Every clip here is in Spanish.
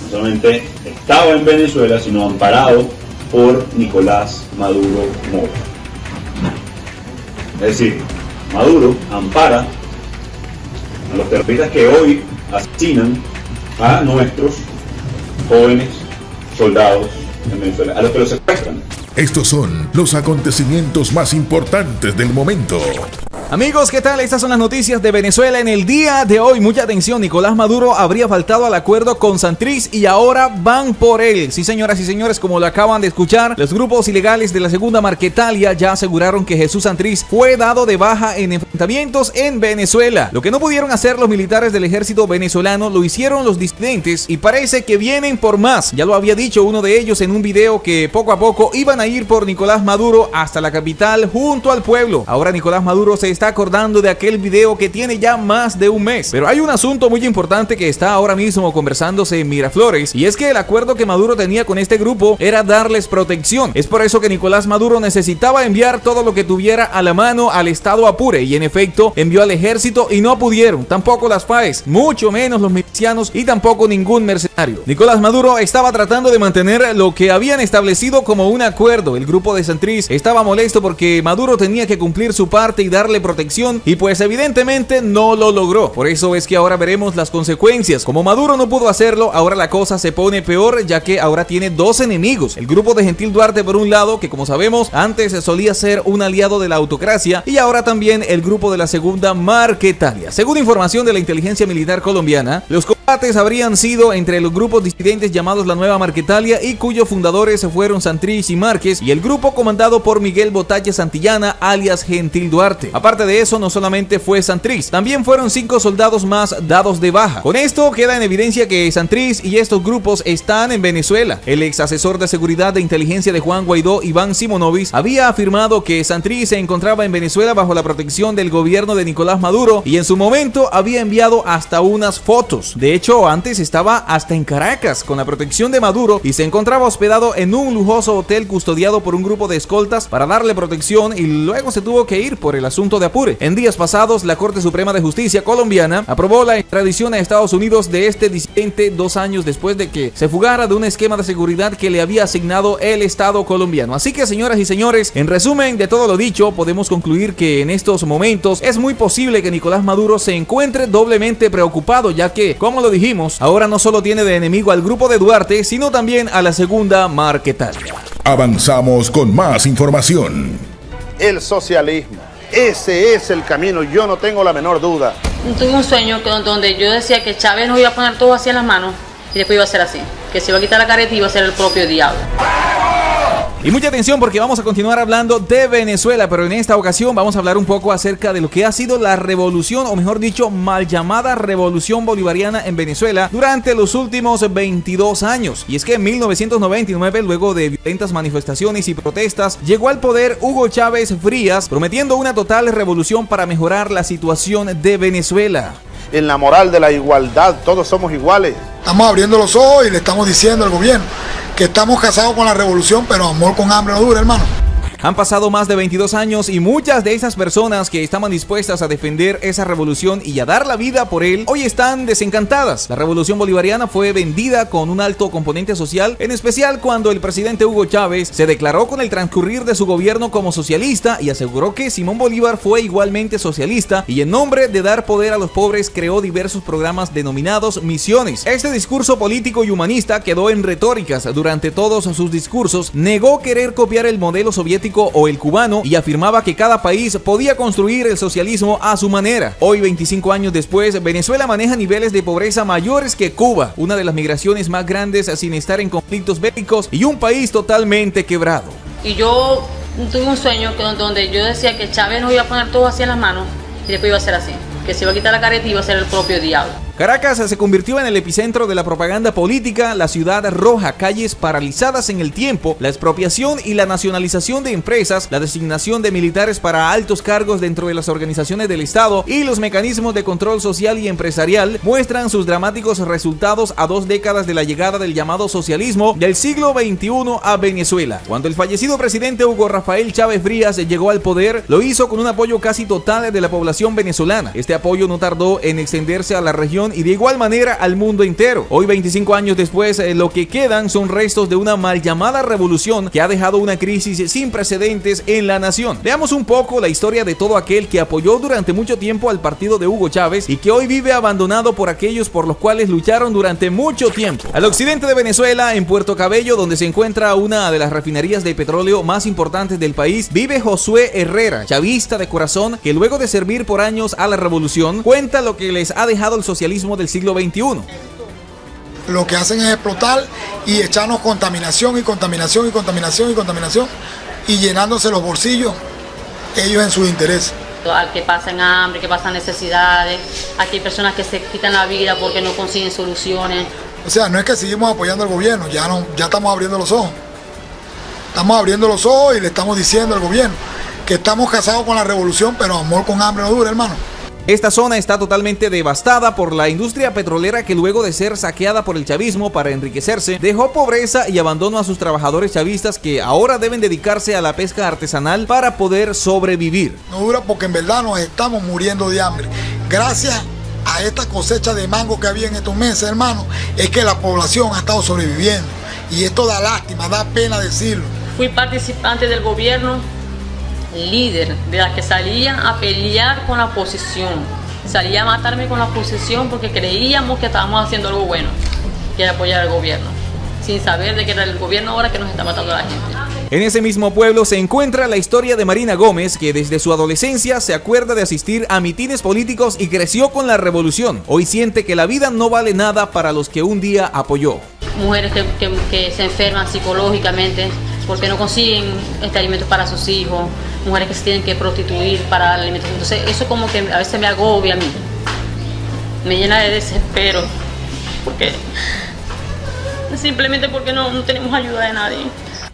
no solamente estaba en Venezuela, sino amparado por Nicolás Maduro Moro. Es decir, Maduro ampara a los terroristas que hoy asesinan a nuestros jóvenes soldados en Venezuela, a los que los secuestran. Estos son los acontecimientos más importantes del momento. Amigos, ¿qué tal? Estas son las noticias de Venezuela en el día de hoy. Mucha atención, Nicolás Maduro habría faltado al acuerdo con Santrich y ahora van por él. Sí, señoras y señores, como lo acaban de escuchar, los grupos ilegales de la segunda Marquetalia ya aseguraron que Jesús Santrich fue dado de baja en enfrentamientos en Venezuela. Lo que no pudieron hacer los militares del ejército venezolano lo hicieron los disidentes y parece que vienen por más. Ya lo había dicho uno de ellos en un video que poco a poco iban a ir por Nicolás Maduro hasta la capital junto al pueblo. Ahora Nicolás Maduro se está acordando de aquel video que tiene ya más de un mes. Pero hay un asunto muy importante que está ahora mismo conversándose en Miraflores, y es que el acuerdo que Maduro tenía con este grupo era darles protección. Es por eso que Nicolás Maduro necesitaba enviar todo lo que tuviera a la mano al estado Apure, y en efecto envió al ejército y no pudieron, tampoco las FAES, mucho menos los milicianos y tampoco ningún mercenario. Nicolás Maduro estaba tratando de mantener lo que habían establecido como un acuerdo. El grupo de Santrich estaba molesto porque Maduro tenía que cumplir su parte y darle protección, y pues evidentemente no lo logró. Por eso es que ahora veremos las consecuencias. Como Maduro no pudo hacerlo, ahora la cosa se pone peor, ya que ahora tiene dos enemigos: el grupo de Gentil Duarte por un lado, que como sabemos antes solía ser un aliado de la autocracia, y ahora también el grupo de la segunda Marquetalia. Según información de la inteligencia militar colombiana, los combates habrían sido entre los grupos disidentes llamados la Nueva Marquetalia y cuyos fundadores fueron Santrich y Márquez, y el grupo comandado por Miguel Botalla Santillana alias Gentil Duarte. Aparte de eso, no solamente fue Santrich, también fueron 5 soldados más dados de baja. Con esto queda en evidencia que Santrich y estos grupos están en Venezuela. El ex asesor de seguridad de inteligencia de Juan Guaidó, Iván Simonovic, había afirmado que Santrich se encontraba en Venezuela bajo la protección del gobierno de Nicolás Maduro, y en su momento había enviado hasta unas fotos. De hecho, antes estaba hasta en Caracas con la protección de Maduro y se encontraba hospedado en un lujoso hotel custodiado por un grupo de escoltas para darle protección, y luego se tuvo que ir por el asunto de Apure. En días pasados, la Corte Suprema de Justicia colombiana aprobó la extradición a Estados Unidos de este disidente 2 años después de que se fugara de un esquema de seguridad que le había asignado el Estado colombiano. Así que, señoras y señores, en resumen de todo lo dicho, podemos concluir que en estos momentos es muy posible que Nicolás Maduro se encuentre doblemente preocupado, ya que, como lo dijimos, ahora no solo tiene de enemigo al grupo de Duarte, sino también a la segunda Marquetalia. Avanzamos con más información. El socialismo, ese es el camino, yo no tengo la menor duda. Tuve un sueño donde yo decía que Chávez nos iba a poner todo así en las manos y después iba a ser así, que se iba a quitar la careta y iba a ser el propio diablo. Y mucha atención porque vamos a continuar hablando de Venezuela, pero en esta ocasión vamos a hablar un poco acerca de lo que ha sido la revolución, o mejor dicho, mal llamada revolución bolivariana en Venezuela durante los últimos 22 años. Y es que en 1999, luego de violentas manifestaciones y protestas, llegó al poder Hugo Chávez Frías, prometiendo una total revolución para mejorar la situación de Venezuela. En la moral de la igualdad, todos somos iguales. Estamos abriendo los ojos y le estamos diciendo al gobierno que estamos casados con la revolución, pero amor con hambre no dura, hermano. Han pasado más de 22 años y muchas de esas personas que estaban dispuestas a defender esa revolución y a dar la vida por él, hoy están desencantadas. La revolución bolivariana fue vendida con un alto componente social, en especial cuando el presidente Hugo Chávez se declaró con el transcurrir de su gobierno como socialista y aseguró que Simón Bolívar fue igualmente socialista, y en nombre de dar poder a los pobres creó diversos programas denominados misiones. Este discurso político y humanista quedó en retóricas durante todos sus discursos, negó querer copiar el modelo soviético o el cubano y afirmaba que cada país podía construir el socialismo a su manera. Hoy, 25 años después, Venezuela maneja niveles de pobreza mayores que Cuba, una de las migraciones más grandes sin estar en conflictos bélicos y un país totalmente quebrado. Y yo tuve un sueño donde yo decía que Chávez nos iba a poner todo así en las manos y después iba a ser así, que se iba a quitar la careta y iba a ser el propio diablo. Caracas se convirtió en el epicentro de la propaganda política, la ciudad roja, calles paralizadas en el tiempo, la expropiación y la nacionalización de empresas, la designación de militares para altos cargos dentro de las organizaciones del Estado y los mecanismos de control social y empresarial muestran sus dramáticos resultados a 2 décadas de la llegada del llamado socialismo del siglo XXI a Venezuela. Cuando el fallecido presidente Hugo Rafael Chávez Frías llegó al poder, lo hizo con un apoyo casi total de la población venezolana. Este apoyo no tardó en extenderse a la región región y de igual manera al mundo entero. Hoy, 25 años después, lo que quedan son restos de una mal llamada revolución que ha dejado una crisis sin precedentes en la nación. Veamos un poco la historia de todo aquel que apoyó durante mucho tiempo al partido de Hugo Chávez y que hoy vive abandonado por aquellos por los cuales lucharon durante mucho tiempo. Al occidente de Venezuela, en Puerto Cabello, donde se encuentra una de las refinerías de petróleo más importantes del país, vive Josué Herrera, chavista de corazón, que luego de servir por años a la revolución, cuenta lo que les ha dejado el socialismo del siglo XXI. Lo que hacen es explotar y echarnos contaminación y contaminación y contaminación y contaminación y llenándose los bolsillos ellos en sus intereses. Al que pasan hambre, que pasan necesidades, aquí hay personas que se quitan la vida porque no consiguen soluciones. O sea, no es que seguimos apoyando al gobierno, ya estamos abriendo los ojos. Estamos abriendo los ojos y le estamos diciendo al gobierno que estamos casados con la revolución, pero amor con hambre no dura, hermano. Esta zona está totalmente devastada por la industria petrolera que luego de ser saqueada por el chavismo para enriquecerse, dejó pobreza y abandono a sus trabajadores chavistas que ahora deben dedicarse a la pesca artesanal para poder sobrevivir. No dura porque en verdad nos estamos muriendo de hambre. Gracias a esta cosecha de mango que había en estos meses, hermano, es que la población ha estado sobreviviendo. Y esto da lástima, da pena decirlo. Fui participante del gobierno, líder de la que salía a pelear con la oposición, salía a matarme con la oposición porque creíamos que estábamos haciendo algo bueno, que era apoyar al gobierno, sin saber de que era el gobierno ahora que nos está matando a la gente. En ese mismo pueblo se encuentra la historia de Marina Gómez, que desde su adolescencia se acuerda de asistir a mitines políticos y creció con la revolución. Hoy siente que la vida no vale nada para los que un día apoyó. Mujeres que se enferman psicológicamente porque no consiguen alimentos para sus hijos, mujeres que se tienen que prostituir para dar alimentos. Entonces eso como que a veces me agobia a mí, me llena de desespero, porque simplemente porque no tenemos ayuda de nadie.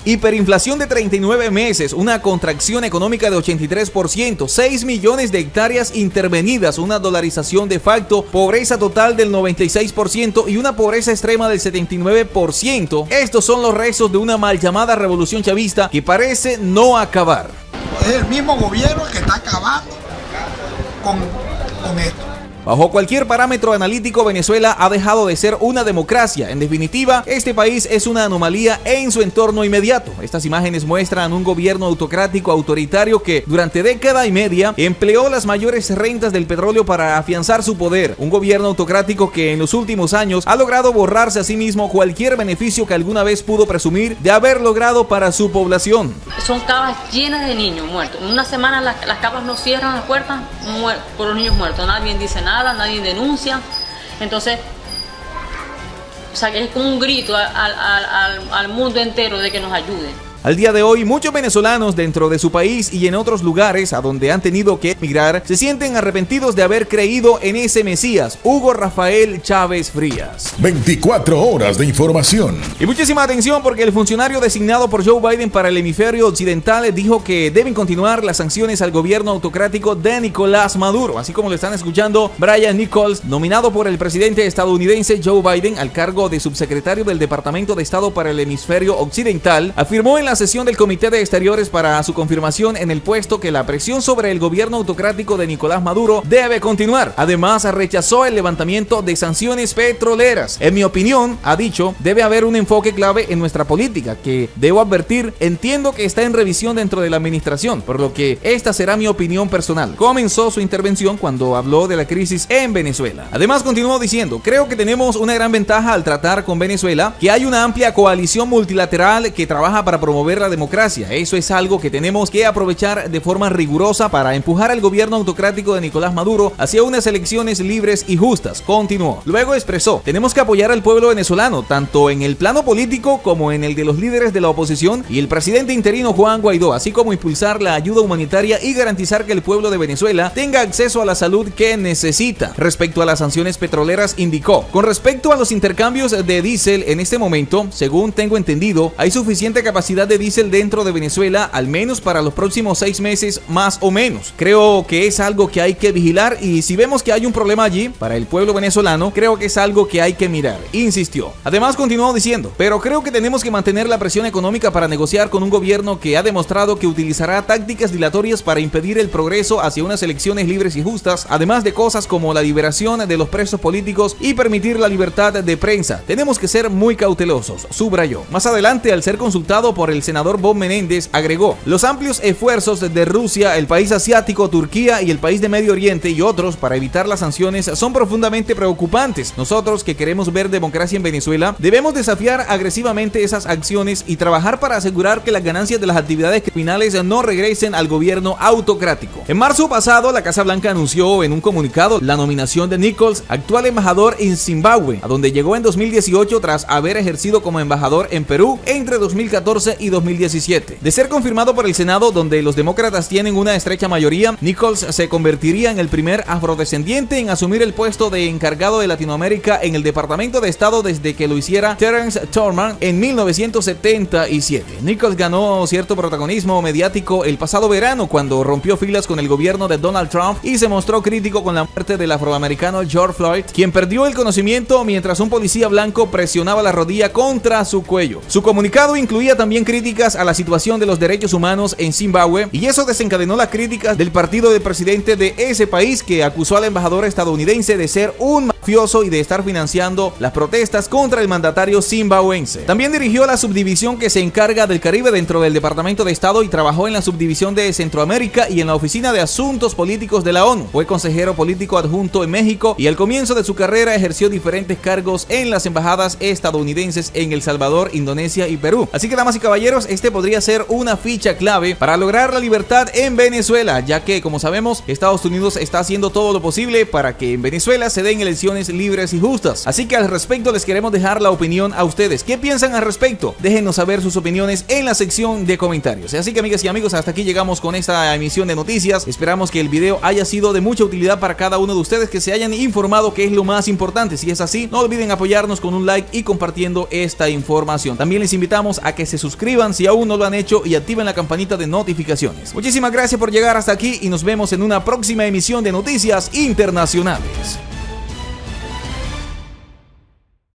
Hiperinflación de 39 meses, una contracción económica de 83%, 6 millones de hectáreas intervenidas, una dolarización de facto, pobreza total del 96% y una pobreza extrema del 79%. Estos son los restos de una mal llamada revolución chavista que parece no acabar. Es el mismo gobierno el que está acabando con esto. Bajo cualquier parámetro analítico, Venezuela ha dejado de ser una democracia. En definitiva, este país es una anomalía en su entorno inmediato. Estas imágenes muestran un gobierno autocrático, autoritario, que durante década y media empleó las mayores rentas del petróleo para afianzar su poder. Un gobierno autocrático que en los últimos años ha logrado borrarse a sí mismo cualquier beneficio que alguna vez pudo presumir de haber logrado para su población. Son cavas llenas de niños muertos. En una semana las cavas no cierran las puertas por los niños muertos. Nadie dice nada. Nadie denuncia. Entonces, o sea, que es como un grito al mundo entero de que nos ayude. Al día de hoy, muchos venezolanos dentro de su país y en otros lugares a donde han tenido que emigrar se sienten arrepentidos de haber creído en ese Mesías, Hugo Rafael Chávez Frías. 24 horas de información. Y muchísima atención porque el funcionario designado por Joe Biden para el hemisferio occidental dijo que deben continuar las sanciones al gobierno autocrático de Nicolás Maduro. Así como lo están escuchando, Brian Nichols, nominado por el presidente estadounidense Joe Biden al cargo de subsecretario del Departamento de Estado para el hemisferio occidental, afirmó en la sesión del Comité de Exteriores para su confirmación en el puesto que la presión sobre el gobierno autocrático de Nicolás Maduro debe continuar. Además, rechazó el levantamiento de sanciones petroleras. En mi opinión, ha dicho, debe haber un enfoque clave en nuestra política que, debo advertir, entiendo que está en revisión dentro de la administración, por lo que esta será mi opinión personal. Comenzó su intervención cuando habló de la crisis en Venezuela. Además, continuó diciendo, creo que tenemos una gran ventaja al tratar con Venezuela, que hay una amplia coalición multilateral que trabaja para promover la democracia. Eso es algo que tenemos que aprovechar de forma rigurosa para empujar al gobierno autocrático de Nicolás Maduro hacia unas elecciones libres y justas. Continuó. Luego expresó, tenemos que apoyar al pueblo venezolano, tanto en el plano político como en el de los líderes de la oposición y el presidente interino Juan Guaidó, así como impulsar la ayuda humanitaria y garantizar que el pueblo de Venezuela tenga acceso a la salud que necesita. Respecto a las sanciones petroleras, indicó, con respecto a los intercambios de diésel en este momento, según tengo entendido, hay suficiente capacidad calidad de diésel dentro de Venezuela, al menos para los próximos 6 meses más o menos. Creo que es algo que hay que vigilar y si vemos que hay un problema allí para el pueblo venezolano, creo que es algo que hay que mirar, insistió. Además continuó diciendo, pero creo que tenemos que mantener la presión económica para negociar con un gobierno que ha demostrado que utilizará tácticas dilatorias para impedir el progreso hacia unas elecciones libres y justas, además de cosas como la liberación de los presos políticos y permitir la libertad de prensa. Tenemos que ser muy cautelosos, subrayó. Más adelante, al ser consultado por el senador Bob Menéndez, agregó, los amplios esfuerzos de Rusia, el país asiático, Turquía y el país de Medio Oriente y otros para evitar las sanciones son profundamente preocupantes. Nosotros que queremos ver democracia en Venezuela, debemos desafiar agresivamente esas acciones y trabajar para asegurar que las ganancias de las actividades criminales no regresen al gobierno autocrático. En marzo pasado, la Casa Blanca anunció en un comunicado la nominación de Nichols, actual embajador en Zimbabue, a donde llegó en 2018 tras haber ejercido como embajador en Perú entre 2014 y 2017. De ser confirmado por el Senado, donde los demócratas tienen una estrecha mayoría, Nichols se convertiría en el primer afrodescendiente en asumir el puesto de encargado de Latinoamérica en el Departamento de Estado desde que lo hiciera Terence Thurman en 1977. Nichols ganó cierto protagonismo mediático el pasado verano cuando rompió filas con el gobierno de Donald Trump y se mostró crítico con la muerte del afroamericano George Floyd, quien perdió el conocimiento mientras un policía blanco presionaba la rodilla contra su cuello. Su comunicado incluía también críticas a la situación de los derechos humanos en Zimbabue y eso desencadenó las críticas del partido del presidente de ese país, que acusó al embajador estadounidense de ser un mafioso y de estar financiando las protestas contra el mandatario zimbabuense. También dirigió la subdivisión que se encarga del Caribe dentro del Departamento de Estado y trabajó en la subdivisión de Centroamérica y en la Oficina de Asuntos Políticos de la ONU. Fue consejero político adjunto en México y al comienzo de su carrera ejerció diferentes cargos en las embajadas estadounidenses en El Salvador, Indonesia y Perú. Así que, damas y caballeros, este podría ser una ficha clave para lograr la libertad en Venezuela, ya que, como sabemos, Estados Unidos está haciendo todo lo posible para que en Venezuela se den elecciones libres y justas. Así que al respecto les queremos dejar la opinión a ustedes. ¿Qué piensan al respecto? Déjenos saber sus opiniones en la sección de comentarios. Así que, amigas y amigos, hasta aquí llegamos con esta emisión de noticias. Esperamos que el video haya sido de mucha utilidad para cada uno de ustedes, que se hayan informado, que es lo más importante. Si es así, no olviden apoyarnos con un like y compartiendo esta información. También les invitamos a que se suscriban si aún no lo han hecho y activen la campanita de notificaciones. Muchísimas gracias por llegar hasta aquí y nos vemos en una próxima emisión de Noticias Internacionales.